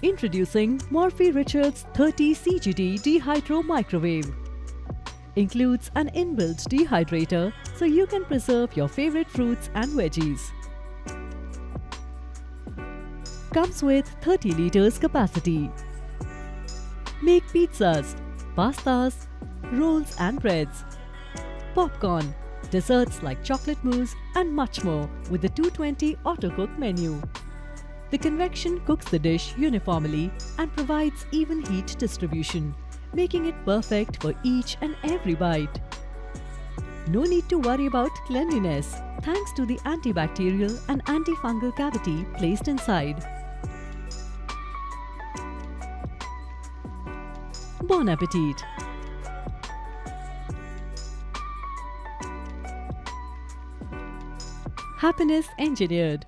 Introducing Morphy Richards 30CGD DEHYDRO Microwave. Includes an inbuilt dehydrator so you can preserve your favorite fruits and veggies. Comes with 30 liters capacity. Make pizzas, pastas, rolls and breads, popcorn, desserts like chocolate mousse and much more with the 220 auto-cook menu. The convection cooks the dish uniformly and provides even heat distribution, making it perfect for each and every bite. No need to worry about cleanliness thanks to the antibacterial and antifungal cavity placed inside. Bon appetit! Happiness engineered.